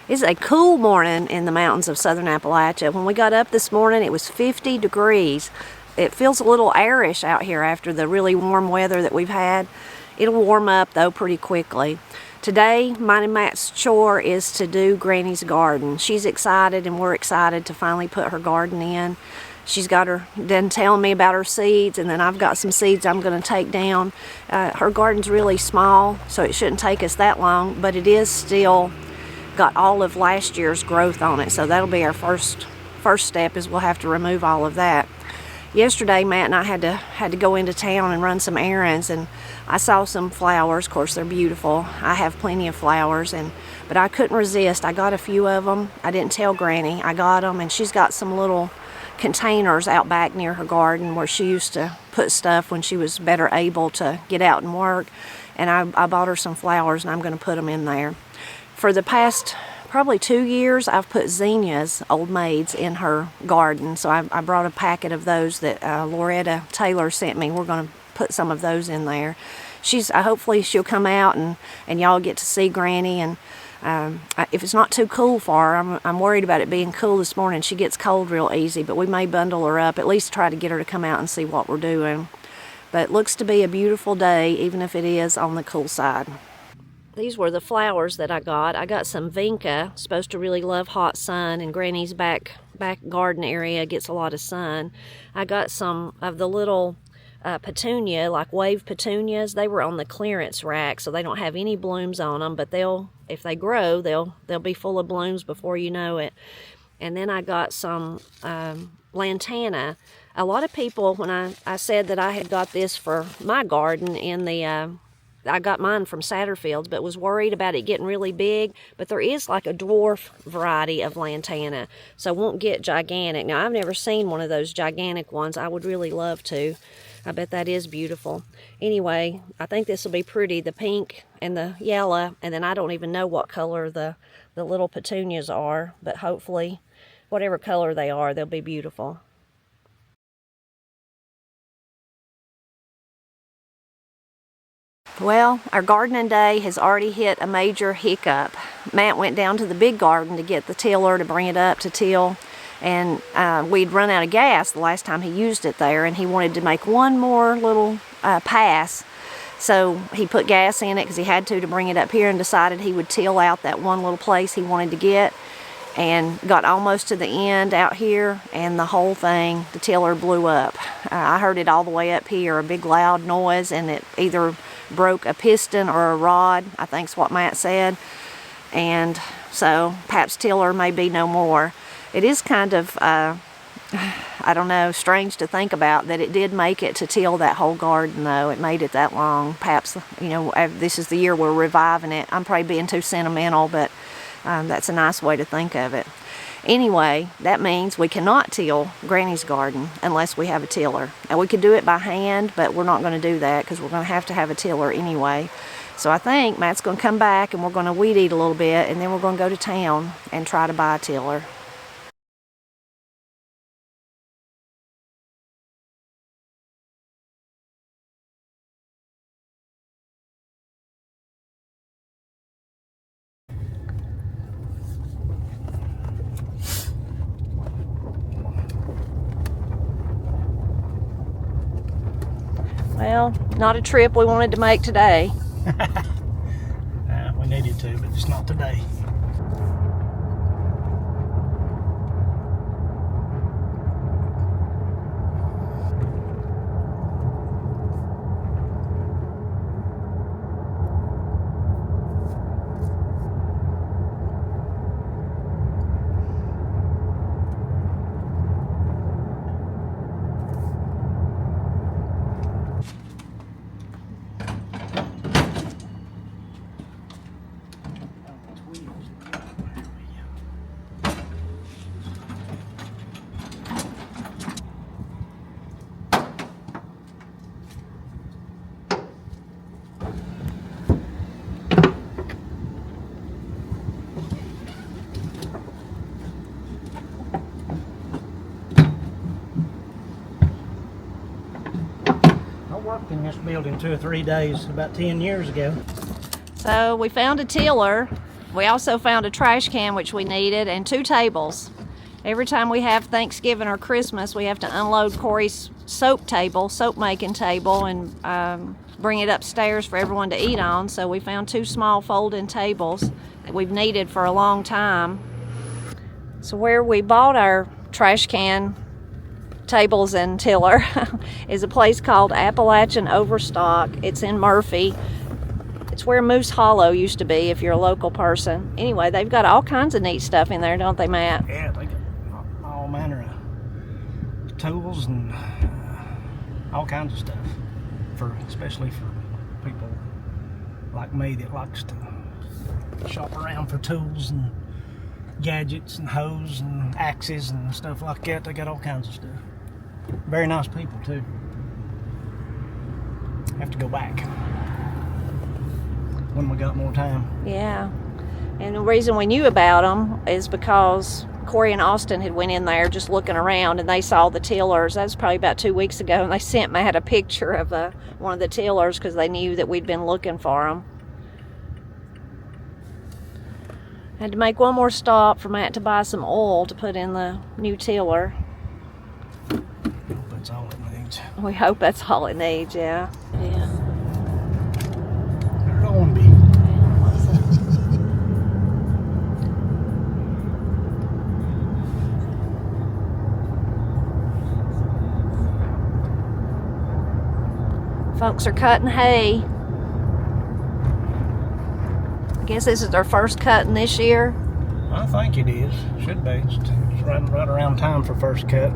It's a cool morning in the mountains of southern Appalachia. When we got up this morning, it was 50 degrees. It feels a little airish out here after the really warm weather that we've had. It'll warm up though pretty quickly. Today, mine and Matt's chore is to do Granny's garden. She's excited and we're excited to finally put her garden in. She's got her done telling me about her seeds, and then I've got some seeds I'm going to take down. Her garden's really small, so it shouldn't take us that long, but it is still got all of last year's growth on it, so that'll be our first step, is we'll have to remove all of that. Yesterday, Matt and I had to go into town and run some errands, and I saw some flowers. Of course, they're beautiful. I have plenty of flowers, but I couldn't resist. I got a few of them. I didn't tell Granny. I got them, and she's got some little containers out back near her garden where she used to put stuff when she was better able to get out and work. And I bought her some flowers, and I'm going to put them in there. For the past probably 2 years, I've put zinnias, old maids, in her garden. So I brought a packet of those that Loretta Taylor sent me. We're going to put some of those in there. Hopefully she'll come out and y'all get to see Granny. And if it's not too cool for her, I'm worried about it being cool this morning. She gets cold real easy, but we may bundle her up, at least try to get her to come out and see what we're doing. But it looks to be a beautiful day, even if it is on the cool side. These were the flowers that I got. I got some vinca, supposed to really love hot sun, and Granny's back garden area gets a lot of sun. I got some of the little petunia, like wave petunias. They were on the clearance rack, so they don't have any blooms on them, but if they grow, they'll be full of blooms before you know it. And then I got some lantana. A lot of people, when I said that I had got this for my garden I got mine from Satterfield's, but was worried about it getting really big. But there is like a dwarf variety of lantana, so it won't get gigantic. Now, I've never seen one of those gigantic ones. I would really love to. I bet that is beautiful. Anyway, I think this will be pretty, the pink and the yellow, and then I don't even know what color the little petunias are, but hopefully, whatever color they are, they'll be beautiful. Well, our gardening day has already hit a major hiccup. Matt went down to the big garden to get the tiller to bring it up to till, and we'd run out of gas the last time he used it there, and he wanted to make one more little pass. So he put gas in it because he had to bring it up here, and decided he would till out that one little place he wanted to get, and got almost to the end out here, and the whole thing, the tiller blew up. I heard it all the way up here, a big loud noise, and it either broke a piston or a rod, I think's what Matt said. And so Pap's tiller may be no more. It is kind of, I don't know, strange to think about that it did make it to till that whole garden, though. It made it that long. Pap's, this is the year we're reviving it. I'm probably being too sentimental, but that's a nice way to think of it. Anyway, that means we cannot till Granny's garden unless we have a tiller. And we could do it by hand, but we're not going to do that because we're going to have a tiller anyway. So I think Matt's going to come back and we're going to weed eat a little bit, and then we're going to go to town and try to buy a tiller. Well, not a trip we wanted to make today. We needed to, but just not today. Worked in this building 2 or 3 days about 10 years ago. So we found a tiller. We also found a trash can, which we needed, and 2 tables. Every time we have Thanksgiving or Christmas, we have to unload Corey's soap making table, and bring it upstairs for everyone to eat on. So we found 2 small folding tables that we've needed for a long time. So where we bought our trash can tables and tiller is a place called Appalachian Overstock. It's in Murphy. It's where Moose Hollow used to be, if you're a local person. Anyway, they've got all kinds of neat stuff in there, don't they, Matt? Yeah, they got all manner of tools and all kinds of stuff, especially for people like me that likes to shop around for tools and gadgets and hoes and axes and stuff like that. They got all kinds of stuff. Very nice people too. Have to go back when we got more time. Yeah, and the reason we knew about them is because Corey and Austin had went in there just looking around, and they saw the tillers. That was probably about 2 weeks ago, and they sent Matt a picture of one of the tillers because they knew that we'd been looking for them. I had to make one more stop for Matt to buy some oil to put in the new tiller. That's all it needs. We hope that's all it needs, yeah. Yeah. There it won't be. Folks are cutting hay. I guess this is their first cutting this year. I think it is. Should be. It's right around time for first cut.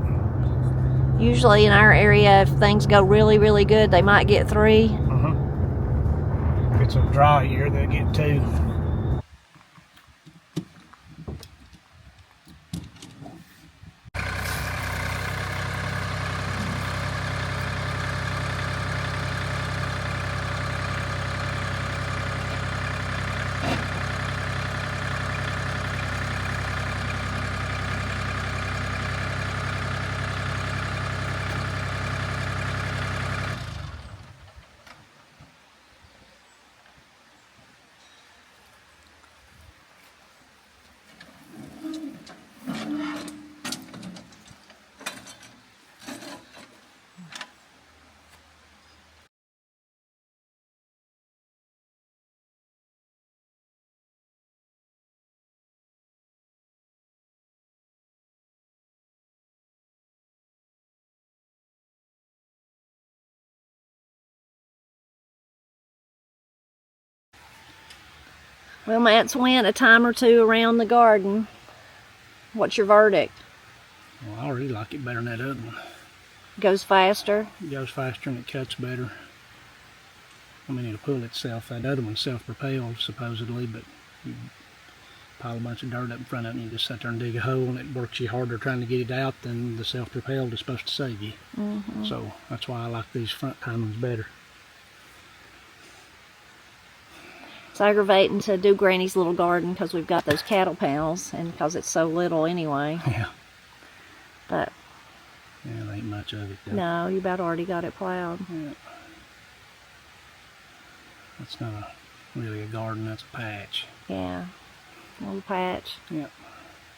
Usually in our area, if things go really, really good, they might get 3. If it's a dry year, they'll get 2. Well, Matt's went a time or 2 around the garden. What's your verdict? Well, I really like it better than that other one. Goes faster? It goes faster and it cuts better. I mean, it'll pull itself. That other one's self-propelled, supposedly, but you pile a bunch of dirt up in front of it and you just sit there and dig a hole, and it works you harder trying to get it out than the self-propelled is supposed to save you. So that's why I like these front time ones better. It's aggravating to do Granny's little garden because we've got those cattle panels, and because it's so little anyway. Yeah. But yeah, there ain't much of it though. No, you about already got it plowed. Yeah. That's not really a garden, that's a patch. Yeah, a little patch. Yeah.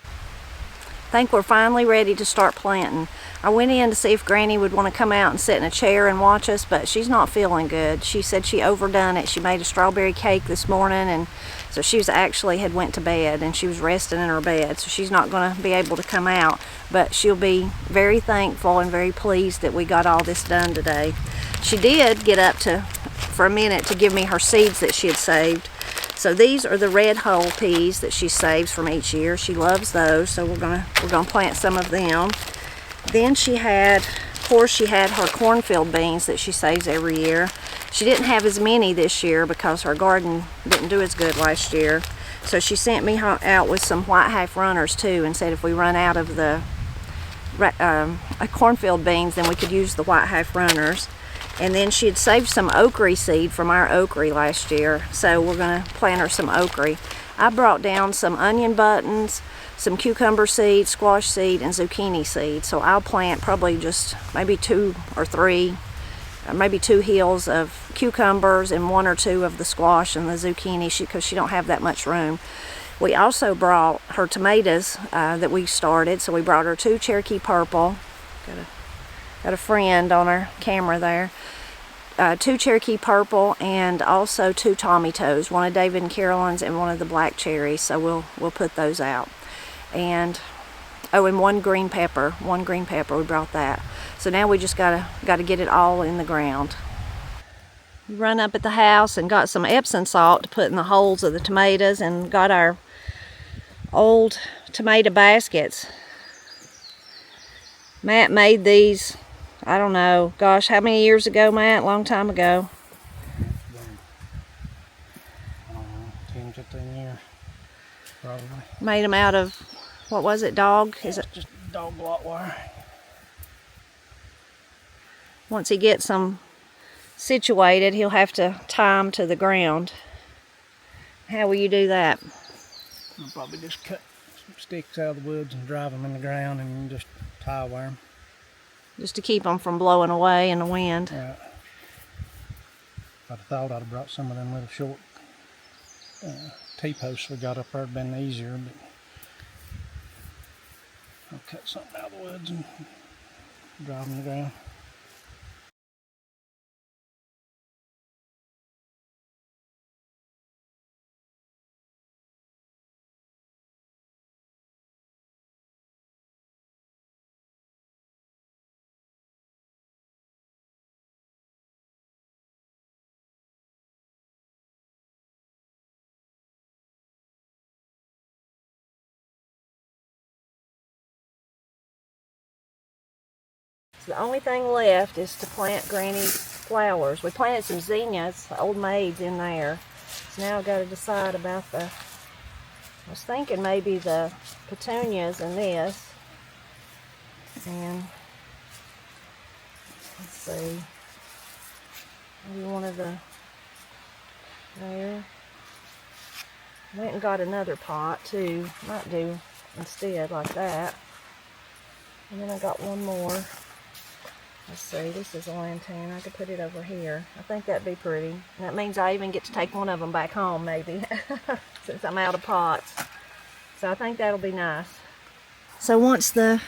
I think we're finally ready to start planting. I went in to see if Granny would want to come out and sit in a chair and watch us, but she's not feeling good. She said she overdone it. She made a strawberry cake this morning, and so she was actually had went to bed, and she was resting in her bed, so she's not going to be able to come out, but she'll be very thankful and very pleased that we got all this done today. She did get up for a minute to give me her seeds that she had saved. So these are the red hull peas that she saves from each year. She loves those, so we're gonna plant some of them. Then she had, of course, she had her cornfield beans that she saves every year. She didn't have as many this year because her garden didn't do as good last year. So she sent me out with some white half runners too, and said if we run out of the cornfield beans, then we could use the white half runners. And then she had saved some okra seed from our okra last year, so we're going to plant her some okra. I brought down some onion buttons, some cucumber seed, squash seed, and zucchini seed. So I'll plant probably just maybe 2 or 3 maybe 2 hills of cucumbers and 1 or 2 of the squash and the zucchini because she don't have that much room. We also brought her tomatoes that we started, so we brought her 2 Cherokee Purple. Got a friend on our camera there. 2 Cherokee Purple and also 2 Tomatos, 1 of David and Carolyn's and 1 of the black cherries. So we'll put those out. And oh, and 1 green pepper. 1 green pepper, we brought that. So now we just gotta get it all in the ground. We run up at the house and got some Epsom salt to put in the holes of the tomatoes and got our old tomato baskets. Matt made these, I don't know, gosh, how many years ago, Matt? Long time ago. I don't know, 10, 15 years, probably. Made them out of, what was it, dog? Is it just dog block wire? Once he gets them situated, he'll have to tie them to the ground. How will you do that? I'll probably just cut some sticks out of the woods and drive them in the ground and just tie wire them. Just to keep them from blowing away in the wind. Yeah. If I'd thought I'd have brought some of them little short T-posts we got up there, it'd been easier, but I'll cut something out of the woods and drive them in the ground. So the only thing left is to plant Granny's flowers. We planted some zinnias, old maids in there. So now I've got to decide about I was thinking maybe the petunias and this. And let's see, maybe one of the, there. Went and got another pot too. Might do instead like that. And then I got one more. Let's see, this is a lantern. I could put it over here. I think that'd be pretty. And that means I even get to take one of them back home, maybe, since I'm out of pots. So I think that'll be nice. So once the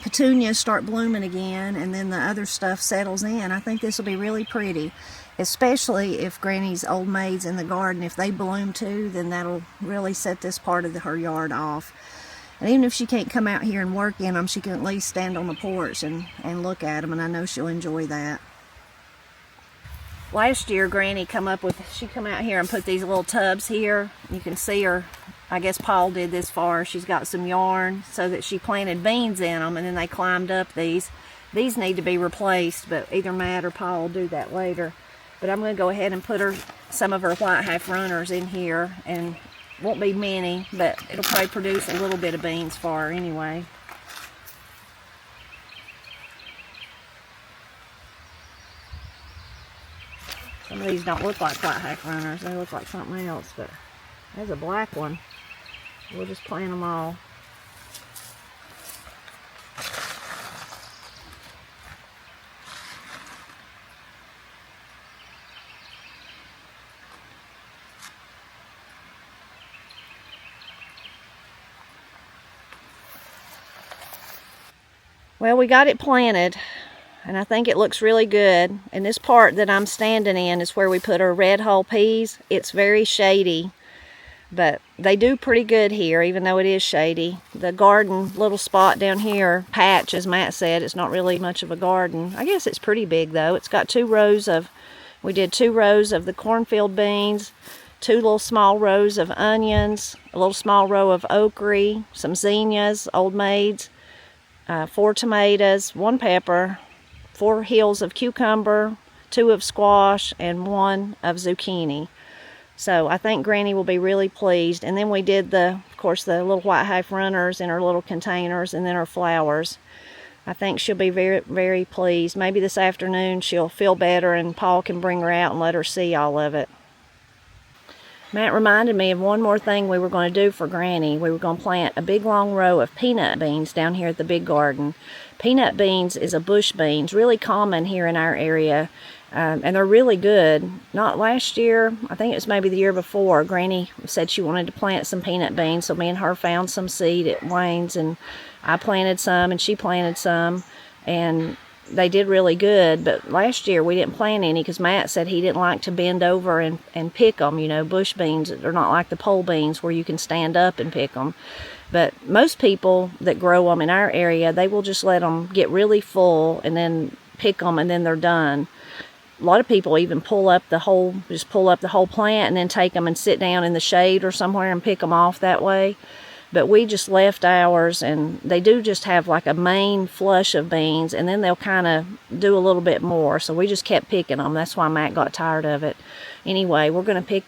petunias start blooming again and then the other stuff settles in, I think this will be really pretty. Especially if Granny's old maids in the garden, if they bloom too, then that'll really set this part of her yard off. And even if she can't come out here and work in them, she can at least stand on the porch and look at them, and I know she'll enjoy that. Last year, Granny she come out here and put these little tubs here. You can see her, I guess Paul did this for her. She's got some yarn so that she planted beans in them, and then they climbed up these. These need to be replaced, but either Matt or Paul will do that later. But I'm going to go ahead and put some of her white half runners in here, and won't be many, but it'll probably produce a little bit of beans for her anyway. Some of these don't look like white half runners, they look like something else, but there's a black one. We'll just plant them all. Well, we got it planted, and I think it looks really good. And this part that I'm standing in is where we put our red hull peas. It's very shady, but they do pretty good here, even though it is shady. The garden little spot down here, patch, as Matt said, it's not really much of a garden. I guess it's pretty big, though. It's got we did 2 rows of the cornfield beans, 2 little small rows of onions, a little small row of okra, some zinnias, old maids, 4 tomatoes, 1 pepper, 4 hills of cucumber, 2 of squash, and 1 of zucchini. So I think Granny will be really pleased. And then we did of course, the little white half runners in her little containers, and then her flowers. I think she'll be very, very pleased. Maybe this afternoon she'll feel better and Paul can bring her out and let her see all of it. Matt reminded me of one more thing we were going to do for Granny. We were going to plant a big long row of peanut beans down here at the big garden. Peanut beans is a bush beans, really common here in our area, and they're really good. Not last year, I think it was maybe the year before, Granny said she wanted to plant some peanut beans, so me and her found some seed at Wayne's, and I planted some and she planted some, and they did really good. But last year we didn't plant any because Matt said he didn't like to bend over and pick them. You know, bush beans are not like the pole beans where you can stand up and pick them. But most people that grow them in our area, they will just let them get really full and then pick them and then they're done. A lot of people even pull up the whole plant and then take them and sit down in the shade or somewhere and pick them off that way. But we just left ours, and they do just have like a main flush of beans, and then they'll kind of do a little bit more. So we just kept picking them. That's why Matt got tired of it. Anyway, we're going to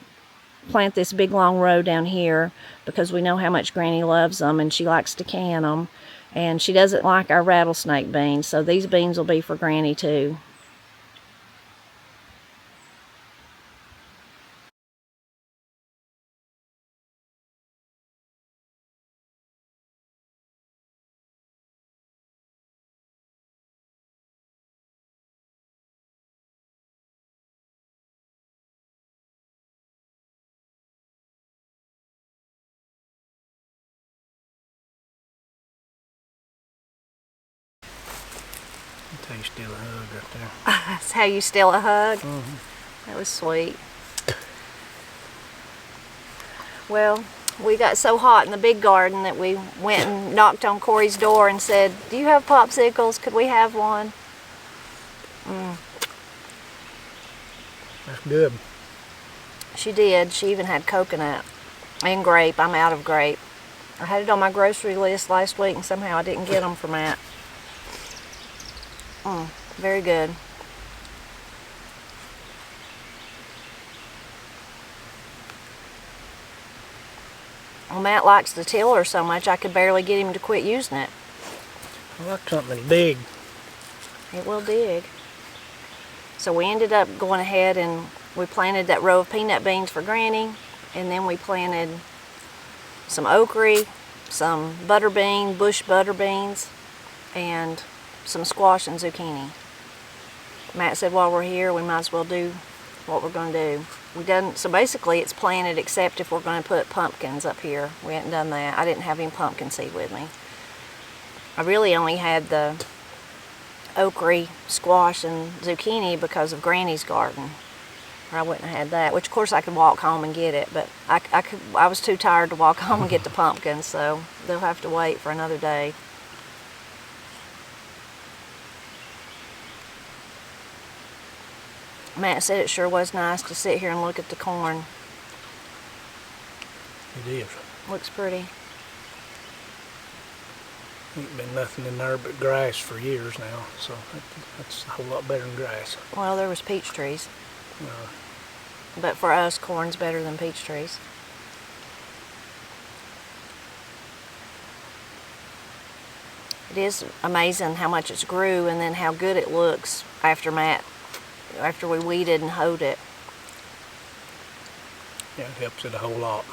plant this big long row down here because we know how much Granny loves them, and she likes to can them. And she doesn't like our rattlesnake beans, so these beans will be for Granny too. That's how you steal a hug right there. That's how you steal a hug? Mm-hmm. That was sweet. Well, we got so hot in the big garden that we went and knocked on Corey's door and said, "Do you have popsicles? Could we have one?" That's good. She did. She even had coconut and grape. I'm out of grape. I had it on my grocery list last week and somehow I didn't get them for Matt. Very good. Well, Matt likes the tiller so much I could barely get him to quit using it. I like something big. It will dig. So we ended up going ahead and we planted that row of peanut beans for Granny, and then we planted some okra, some bush butter beans, and some squash and zucchini. Matt said while we're here we might as well do what we're going to do. So basically it's planted except if we're going to put pumpkins up here. We hadn't done that. I didn't have any pumpkin seed with me. I really only had the okra, squash, and zucchini because of Granny's garden. Or I wouldn't have had that, which of course I could walk home and get it, but I was too tired to walk home and get the pumpkins, so they'll have to wait for another day. Matt said it sure was nice to sit here and look at the corn. It is. Looks pretty. Ain't been nothing in there but grass for years now, so that's a whole lot better than grass. Well, there was peach trees. Uh, But for us, corn's better than peach trees. It is amazing how much it's grew and then how good it looks after we weeded and hoed it. yeah, it helps it a whole lot.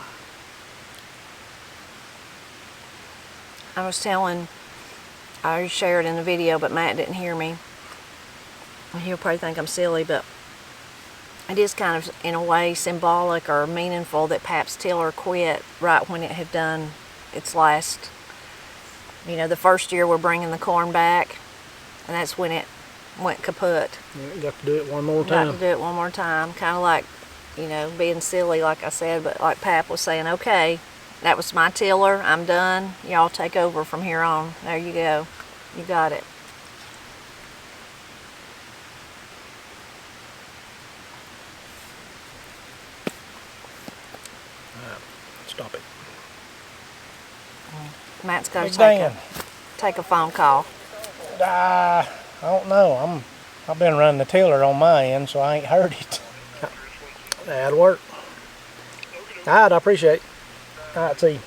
I shared in the video, but Matt didn't hear me. He'll probably think I'm silly, but it is kind of, in a way, symbolic or meaningful that Pap's tiller quit right when it had done its last. You know, the first year we're bringing the corn back, and that's when it went kaput. Yeah, got to do it one more time. Got to do it one more time. Kind of like, you know, being silly, like I said, but like Pap was saying, okay, that was my tiller. I'm done. Y'all take over from here on. There you go. You got it. Stop it. Matt's got Hey, to Dan. take a phone call. I don't know. I've been running the tiller on my end, so I ain't heard it. That'll work. All right, I appreciate it. All right, see you.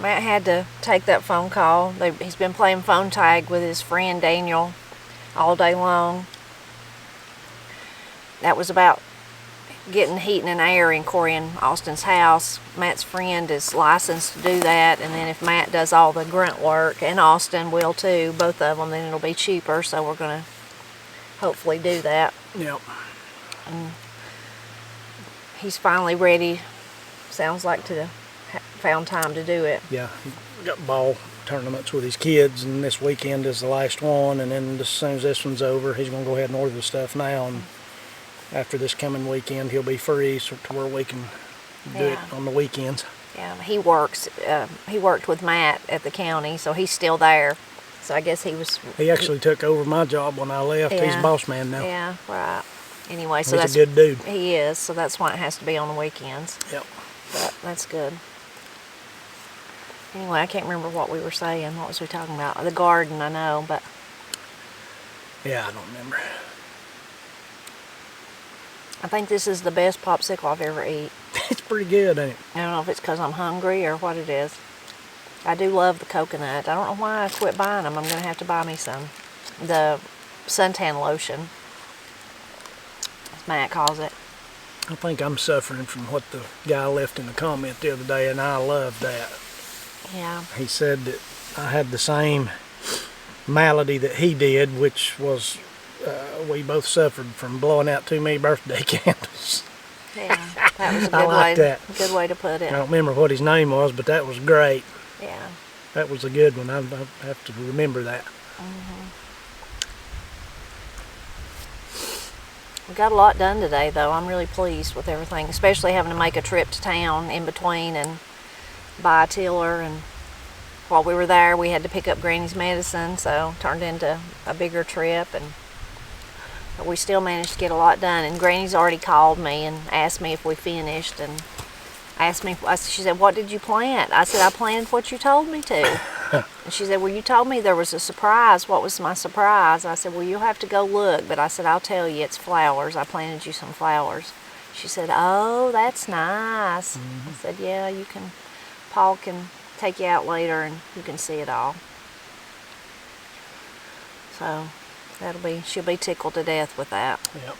Matt had to take that phone call. He's been playing phone tag with his friend Daniel all day long. that was about getting heat and air in Corey and Austin's house. Matt's friend is licensed to do that, and then if Matt does all the grunt work, and Austin will too, both of them, then it'll be cheaper. So we're gonna hopefully do that. Yep. And he's finally ready. Sounds like to found time to do it. Yeah, he got ball tournaments with his kids, and this weekend is the last one, and then as soon as this one's over, he's gonna go ahead and order the stuff now, and after this coming weekend he'll be free, so to where we can do it on the weekends. Yeah, he works. He worked with Matt at the county, so he's still there. So I guess he actually took over my job when I left. Yeah. He's boss man now. Yeah, right. Anyway, so he's a good dude. He is, so that's why it has to be on the weekends. Yep. But that's good. Anyway, I can't remember what we were saying. What was we talking about? The garden, I know, but yeah, I don't remember. I think this is the best popsicle I've ever eaten. It's pretty good, ain't it? I don't know if it's because I'm hungry or what it is. I do love the coconut. I don't know why I quit buying them. I'm going to have to buy me some. The suntan lotion, as Matt calls it. I think I'm suffering from what the guy left in the comment the other day, and I love that. Yeah. He said that I had the same malady that he did, which was we both suffered from blowing out too many birthday candles. Yeah, that was a good I like way. that. Good way to put it. I don't remember what his name was, but that was great. Yeah. That was a good one. I have to remember that. We got a lot done today, though. I'm really pleased with everything, especially having to make a trip to town in between and buy a tiller. And while we were there, we had to pick up Granny's medicine, so it turned into a bigger trip. But we still managed to get a lot done. And Granny's already called me and asked me if we finished, and asked me. She said, "What did you plant?" I said, "I planted what you told me to." And she said, "Well, you told me there was a surprise. What was my surprise?" I said, "Well, you'll have to go look." But I said, "I'll tell you, it's flowers. I planted you some flowers." She said, "Oh, that's nice." I said, "Yeah, you can. Paul can take you out later and you can see it all." So she'll be tickled to death with that. Yep.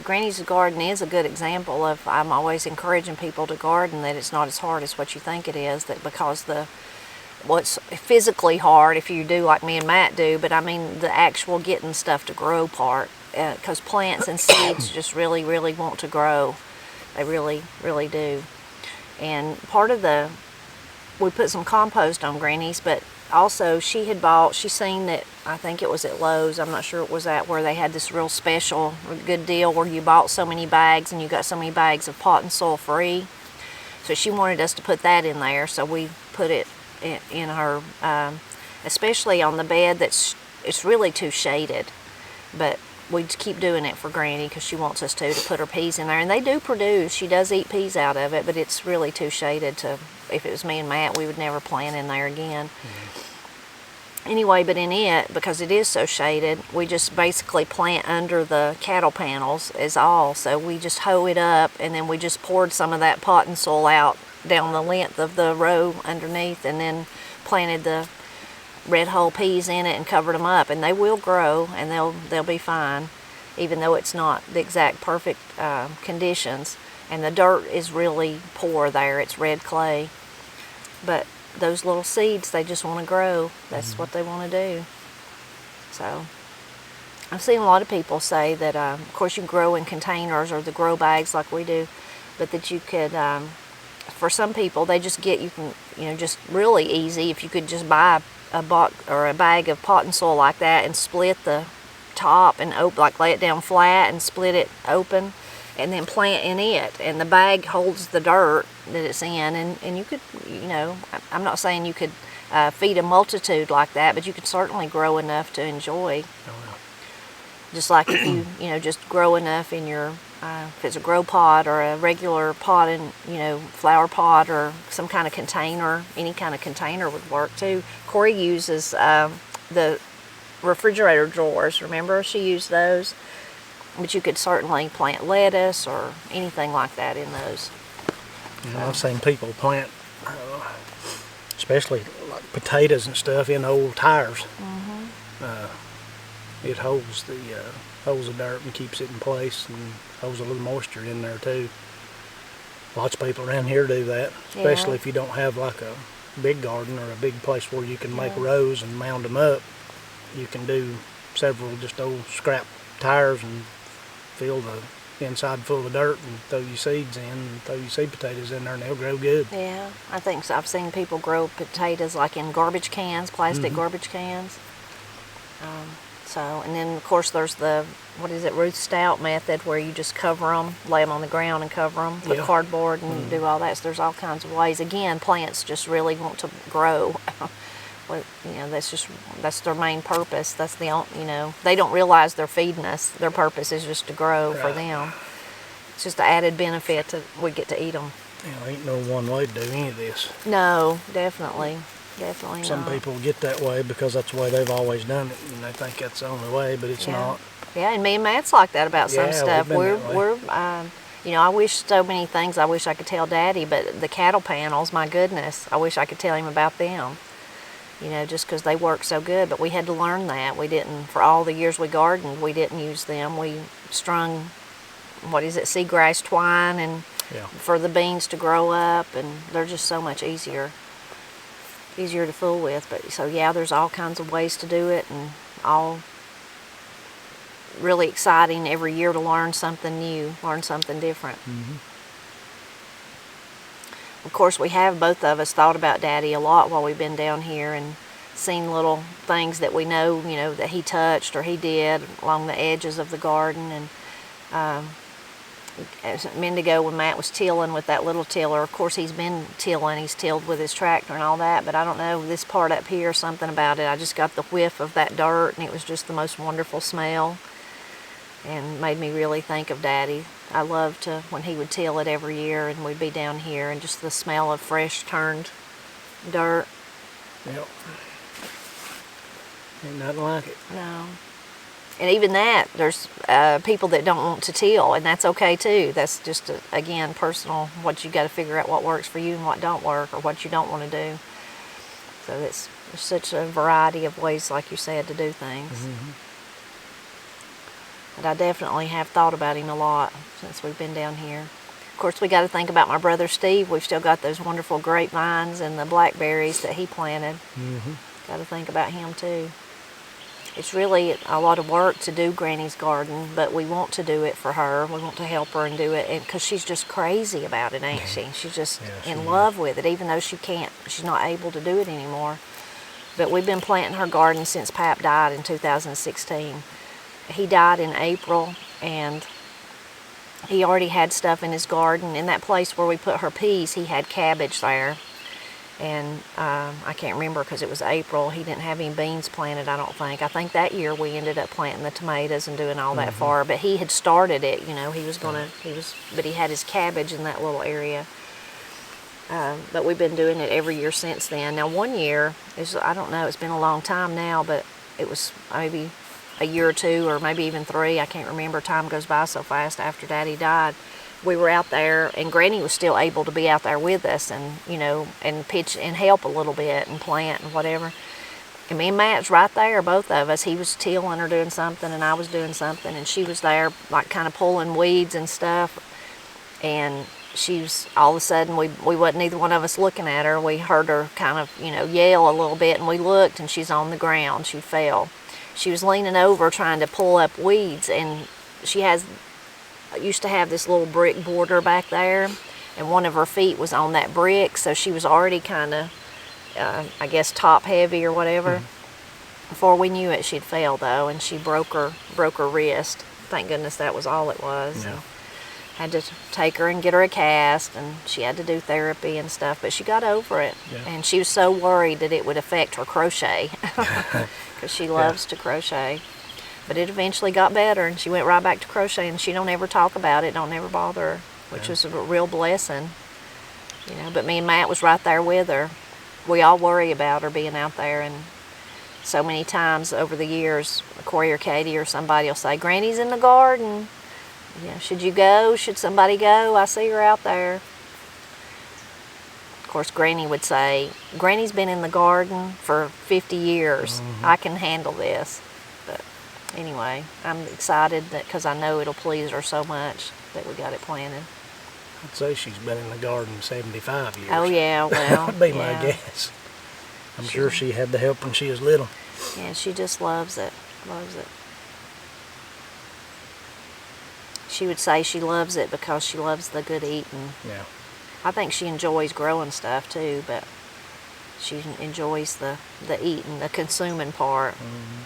Granny's garden is a good example of, I'm always encouraging people to garden, that it's not as hard as what you think it is, that because what's physically hard if you do like me and Matt do, but I mean the actual getting stuff to grow part, because plants and seeds just really, really want to grow. They really, really do. And part of we put some compost on Granny's, but also she seen that, I think it was at Lowe's, I'm not sure it was at, where they had this real special good deal where you bought so many bags and you got so many bags of pot and soil free. So she wanted us to put that in there, so we put it in her, especially on the bed it's really too shaded, but we keep doing it for Granny because she wants us to put her peas in there, and they do produce. She does eat peas out of it, but it's really too shaded to. If it was me and Matt, we would never plant in there again. Anyway, but in it, because it is so shaded, we just basically plant under the cattle panels is all. So we just hoe it up, and then we just poured some of that pot and soil out down the length of the row underneath, and then planted the red whole peas in it and covered them up, and they will grow and they'll be fine, even though it's not the exact perfect conditions, and the dirt is really poor there. It's red clay, but those little seeds, they just want to grow. That's what they want to do. So I've seen a lot of people say that of course you grow in containers or the grow bags like we do, but that you could for some people they just just really easy if you could just buy a bag of pot and soil like that and split the top and lay it down flat and split it open and then plant in it, and the bag holds the dirt that it's in, and you could, I'm not saying you could feed a multitude like that, but you could certainly grow enough to enjoy. Just like if you just grow enough in your if it's a grow pot or a regular pot and flower pot or some kind of container, any kind of container would work too. Corey uses the refrigerator drawers. Remember, she used those, but you could certainly plant lettuce or anything like that in those. I've seen people plant, especially like potatoes and stuff, in old tires. It holds the dirt and keeps it in place, and holds a little moisture in there too. Lots of people around here do that, especially if you don't have like a big garden or a big place where you can make rows and mound them up. You can do several just old scrap tires and fill the inside full of dirt and throw your seeds in and throw your seed potatoes in there and they'll grow good. Yeah, I think so. I've seen people grow potatoes like in garbage cans, plastic garbage cans. And then of course there's the, Ruth Stout method where you just cover them, lay them on the ground and cover them, put cardboard and do all that. So there's all kinds of ways. Again, plants just really want to grow. That's their main purpose. That's they don't realize they're feeding us. Their purpose is just to grow for them. It's just an added benefit that we get to eat them. There ain't no one way to do any of this. No, definitely not. Some people get that way because that's the way they've always done it, and they think that's the only way, but it's not. Yeah, and me and Matt's like that about some stuff. We're I wish so many things I wish I could tell Daddy, but the cattle panels, my goodness, I wish I could tell him about them. Just because they work so good, but we had to learn that. We didn't, for all the years we gardened, we didn't use them. We strung, seagrass twine and for the beans to grow up, and they're just so much easier to fool with. But so there's all kinds of ways to do it, and all really exciting every year to learn something new, learn something different. Of course, both of us thought about Daddy a lot while we've been down here and seen little things that we know, that he touched or he did along the edges of the garden. And a minute ago when Matt was tilling with that little tiller, of course he's been tilling, he's tilled with his tractor and all that, but I don't know, this part up here, something about it, I just got the whiff of that dirt and it was just the most wonderful smell and made me really think of Daddy. I loved when he would till it every year and we'd be down here and just the smell of fresh turned dirt. Yep. Ain't nothing like it. No. And even that, there's people that don't want to till, and that's okay too. That's just, again, personal, what you got to figure out what works for you and what don't work, or what you don't want to do. So there's such a variety of ways, like you said, to do things. But I definitely have thought about him a lot since we've been down here. Of course, we got to think about my brother Steve. We've still got those wonderful grapevines and the blackberries that he planted. Got to think about him too. It's really a lot of work to do Granny's garden, but we want to do it for her. We want to help her and do it, because she's just crazy about it, ain't she? She's just in love with it, even though she's not able to do it anymore. But we've been planting her garden since Pap died in 2016. He died in April, and he already had stuff in his garden. In that place where we put her peas, he had cabbage there. And I can't remember because it was April. He didn't have any beans planted, I don't think. I think that year we ended up planting the tomatoes and doing all that for her. But he had started it, but he had his cabbage in that little area. But we've been doing it every year since then. Now, one year, I don't know, it's been a long time now, but it was maybe a year or two or maybe even 3. I can't remember. Time goes by so fast after Daddy died. We were out there, and Granny was still able to be out there with us and, and pitch and help a little bit and plant and whatever. And me and Matt's right there, both of us. He was tilling or doing something, and I was doing something, and she was there, like, kind of pulling weeds and stuff. And she was, all of a sudden, we wasn't either one of us looking at her. We heard her kind of, yell a little bit, and we looked, and she's on the ground. She fell. She was leaning over trying to pull up weeds, and she used to have this little brick border back there, and one of her feet was on that brick, so she was already kind of, I guess, top heavy or whatever. Before we knew it, she'd fell though, and she broke her wrist. Thank goodness that was all it was. Yeah. Had to take her and get her a cast, and she had to do therapy and stuff, but she got over it. Yeah. And she was so worried that it would affect her crochet, because she loves to crochet. But it eventually got better, and she went right back to crochet, and she don't ever talk about it, don't ever bother her, which was a real blessing. But me and Matt was right there with her. We all worry about her being out there, and so many times over the years, Corey or Katie or somebody will say, "Granny's in the garden. Should you go? Should somebody go? I see her out there." Of course, Granny would say, "Granny's been in the garden for 50 years. I can handle this." But anyway, I'm excited that because I know it'll please her so much that we got it planted. I'd say she's been in the garden 75 years. Oh yeah, well, That'd be yeah. my guess. I'm sure she had the help when she was little. Yeah, she just loves it. Loves it. She would say she loves it because she loves the good eating. Yeah. I think she enjoys growing stuff too, but she enjoys the eating, the consuming part. Mm-hmm.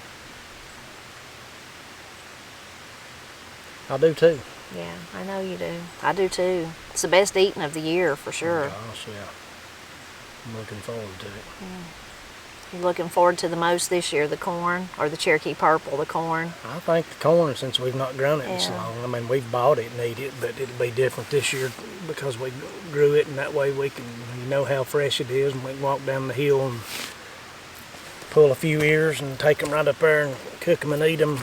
I do too. Yeah, I know you do. I do too. It's the best eating of the year for sure. Oh gosh, yeah. I'm looking forward to it. You're looking forward to the most this year, the corn, or the Cherokee Purple, the corn? I think the corn, since we've not grown it in so Yeah. long, I mean, we've bought it and eat it, but it'll be different this year because we grew it, and that way we can, you know how fresh it is, and we can walk down the hill and pull a few ears and take them right up there and cook them and eat them,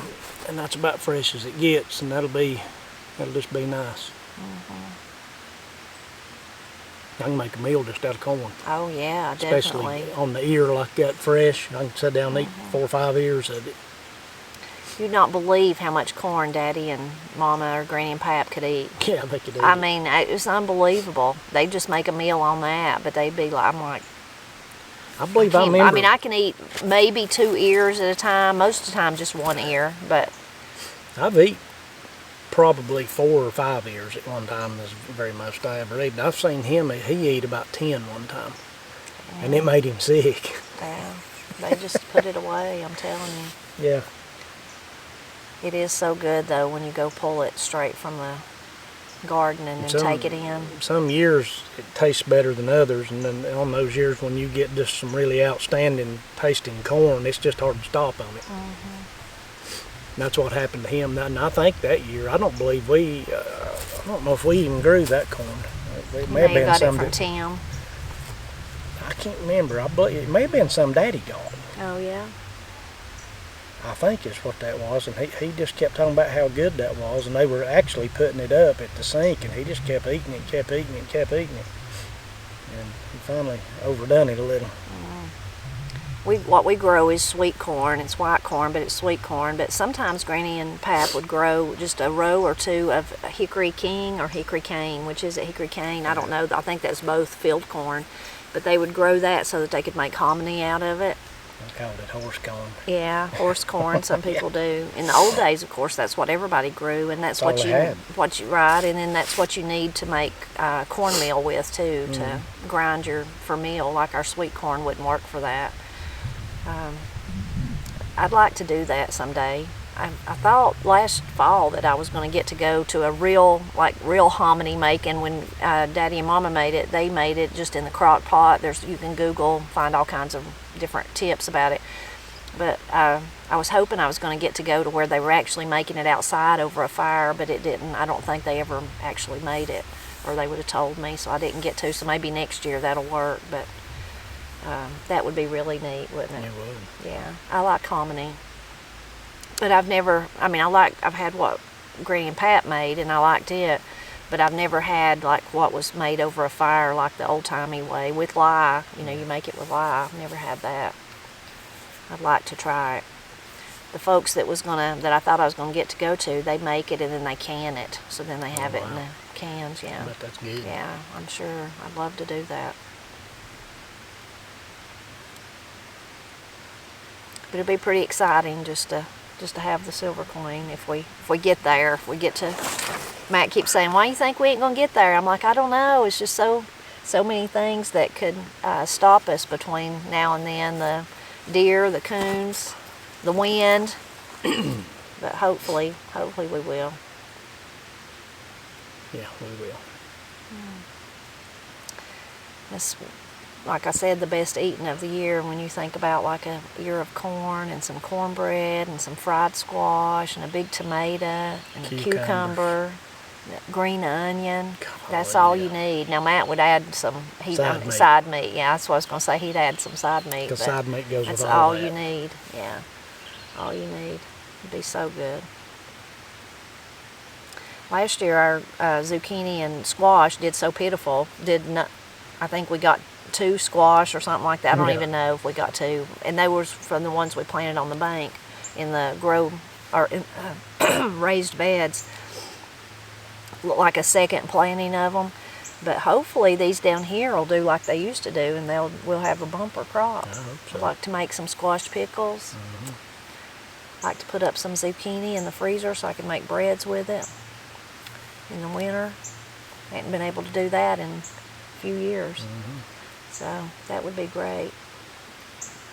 and that's about fresh as it gets, and that'll just be nice. I can make a meal just out of corn. Oh yeah, Especially definitely. on the ear like that fresh. I can sit down and eat 4 or 5 ears of it. You'd not believe how much corn Daddy and Mama or Granny and Pap could eat. Yeah, they could eat I it. mean, it's unbelievable. They'd just make a meal on that, but they'd be like, I'm like, I believe I remember. I mean, I can eat maybe 2 ears at a time. Most of the time, just 1 ear. But I've eaten probably 4 or 5 ears at one time. Is very most I ever eat. I've seen him, he ate about 10 one time. And it made him sick. yeah, they just put it away, I'm telling you. Yeah. It is so good, though, when you go pull it straight from the garden and then take it in. Some years it tastes better than others, and then on those years when you get just some really outstanding tasting corn, it's just hard to stop on it. And that's what happened to him. And I think that year, I don't believe I don't know if we even grew that corn. It may have been got some it from that, Tim. I can't remember. I believe it may have been some Daddy got. Oh, yeah? I think is what that was, and he just kept talking about how good that was, and they were actually putting it up at the sink, and he just kept eating it, kept eating it, kept eating it, and he finally overdone it a little. What we grow is sweet corn. It's white corn, but it's sweet corn. But sometimes Granny and Pap would grow just a row or two of hickory king or hickory cane, which is a hickory cane. I don't know. I think that's both field corn. But they would grow that so that they could make hominy out of it. I called it horse corn. Yeah, horse corn. Some people do. In the old days, of course, that's what everybody grew, and that's all they had. what you right, and then that's what you need to make cornmeal with too, to grind for meal. Like our sweet corn wouldn't work for that. I'd like to do that someday. I thought last fall that I was going to get to go to a real hominy making. When Daddy and Mama made it, they made it just in the crock pot. You can Google, find all kinds of different tips about it. But I was hoping I was going to get to go to where they were actually making it outside over a fire, but it didn't. I don't think they ever actually made it, or they would have told me, so I didn't get to. So maybe next year that'll work, but that would be really neat, wouldn't it? It would. Yeah, I like hominy. But I've had what Granny and Pat made, and I liked it, but I've never had like what was made over a fire, like the old-timey way, with lye. You know, you make it with lye. I've never had that. I'd like to try it. The folks that I thought I was gonna get to go to, they make it and then they can it, so then they have it in the cans. Yeah. I bet that's good. Yeah, I'm sure. I'd love to do that. But it'd be pretty exciting just to have the silver coin if we get there. If we get to, Matt keeps saying, "Why do you think we ain't gonna get there?" I'm like, I don't know. It's just so many things that could stop us between now and then. The deer, the coons, the wind. But hopefully we will. Yeah, we will. That's, like I said, the best eating of the year when you think about like a ear of corn and some cornbread and some fried squash and a big tomato and a cucumber, green onion. That's all you need. Now Matt would add some side meat. Yeah, that's what I was going to say. He'd add some side meat. Because side meat goes with that's all all that. you need. Yeah, all you need. It'd be so good. Last year our zucchini and squash did so pitiful. I think we got 2 squash or something like that. I don't even know if we got 2. And they were from the ones we planted on the bank in the grow or raised beds, look like a second planting of them. But hopefully these down here will do like they used to do, and we'll have a bumper crop. I hope so. I'd like to make some squash pickles. Like to put up some zucchini in the freezer so I can make breads with it in the winter. I hadn't been able to do that in a few years. So that would be great.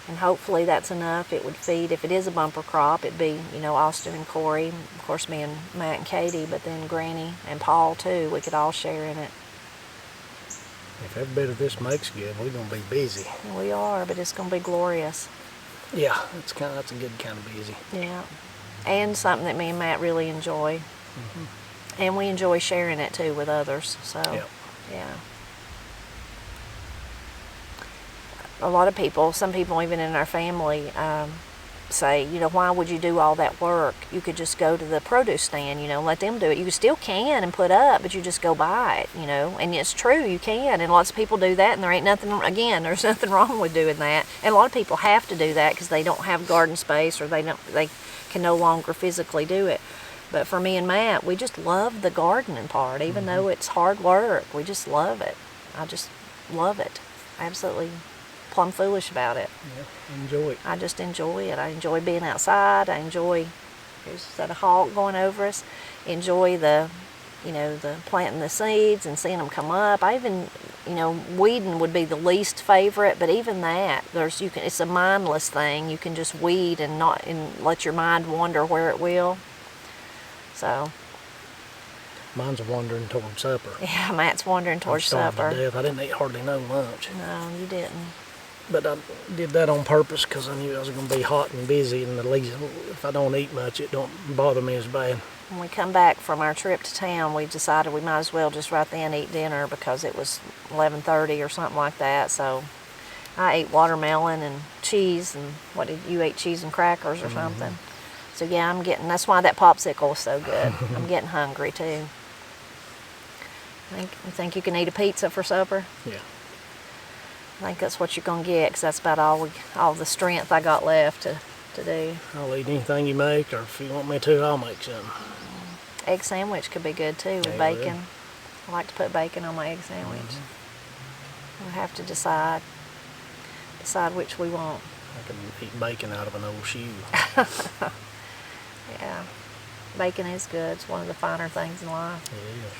And hopefully that's enough. It would feed, if it is a bumper crop, it'd be, you know, Austin and Corey, of course me and Matt and Katie, but then Granny and Paul too. We could all share in it. If every bit of this makes good, we're gonna be busy. We are, but it's gonna be glorious. Yeah, that's a good kind of busy. Yeah, and something that me and Matt really enjoy. And we enjoy sharing it too with others. So, yeah. A lot of people, some people even in our family, say, you know, why would you do all that work? You could just go to the produce stand, you know, let them do it. You still can and put up, but you just go buy it, you know. And it's true, you can. And lots of people do that, and there ain't nothing, again, there's nothing wrong with doing that. And a lot of people have to do that because they don't have garden space, or they can no longer physically do it. But for me and Matt, we just love the gardening part, even though it's hard work. We just love it. I just love it. Absolutely plumb foolish about it. Yeah, enjoy it. I just enjoy it. I enjoy being outside. I enjoy, there's that hawk going over us. Enjoy the planting the seeds and seeing them come up. I even, weeding would be the least favorite, but even that, it's a mindless thing. You can just weed and let your mind wander where it will. So. Mine's wandering towards supper. Yeah, Matt's wandering towards supper. To death. I didn't eat hardly no lunch. No, you didn't. But I did that on purpose because I knew I was going to be hot and busy, and at least if I don't eat much, it don't bother me as bad. When we come back from our trip to town, we decided we might as well just right then eat dinner because it was 11:30 or something like that. So I ate watermelon and cheese, and what did you eat? Cheese and crackers or something. So yeah, that's why that popsicle was so good. I'm getting hungry too. You think you can eat a pizza for supper? Yeah. I think that's what you're going to get, because that's about all the strength I got left to do. I'll eat anything you make, or if you want me to, I'll make some. Egg sandwich could be good too with bacon. I like to put bacon on my egg sandwich. We'll have to decide which we want. I can eat bacon out of an old shoe. Yeah, bacon is good. It's one of the finer things in life. It is.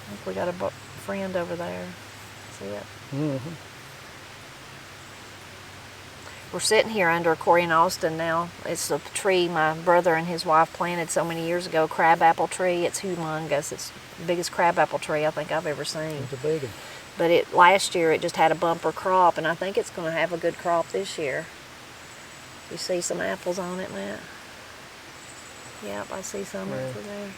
I think we got a friend over there. See it? We're sitting here under Corey and Austin now. It's a tree my brother and his wife planted so many years ago, crabapple tree. It's humongous. It's the biggest crabapple tree I think I've ever seen. It's a big one. But last year it just had a bumper crop, and I think it's going to have a good crop this year. You see some apples on it, Matt? Yep, I see some over there.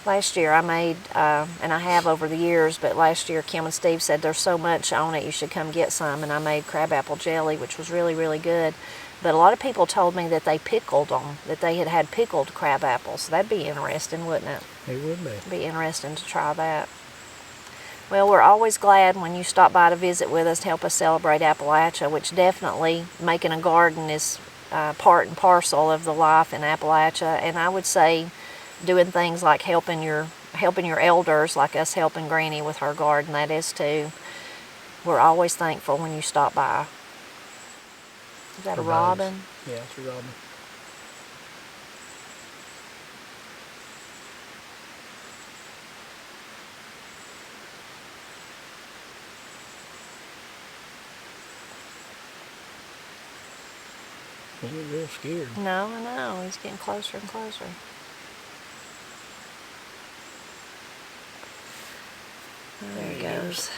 Last year I made, and I have over the years, but last year Kim and Steve said there's so much on it you should come get some, and I made crabapple jelly, which was really, really good. But a lot of people told me that they pickled them, that they had pickled crab apples. So that'd be interesting, wouldn't it? It would be. It'd be interesting to try that. Well, we're always glad when you stop by to visit with us to help us celebrate Appalachia, which definitely making a garden is part and parcel of the life in Appalachia. And I would say doing things like helping your elders, like us helping Granny with her garden, that is too. We're always thankful when you stop by. Is that a robin? Yeah, it's a robin. He's real scared. No, I know. He's getting closer and closer. There he goes.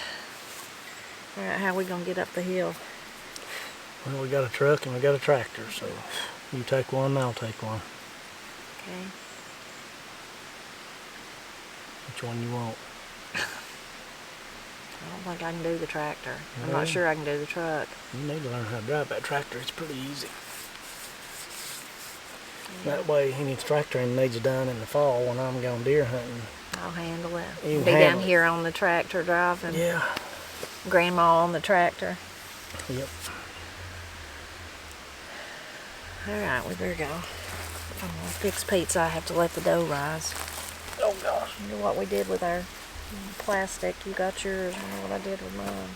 All right, how are we going to get up the hill? Well, we got a truck and we got a tractor, so you take one and I'll take one. Okay. Which one you want? I don't think I can do the tractor. I'm not sure I can do the truck. You need to learn how to drive that tractor. It's pretty easy. Yeah. That way, any tractoring needs done in the fall when I'm going deer hunting. I'll handle it. You Be down here on the tractor driving. Yeah. Grandma on the tractor. Yep. Alright, we better go. If I'm gonna fix pizza, I have to let the dough rise. Oh gosh. You know what we did with our plastic? You got yours, I know what I did with mine.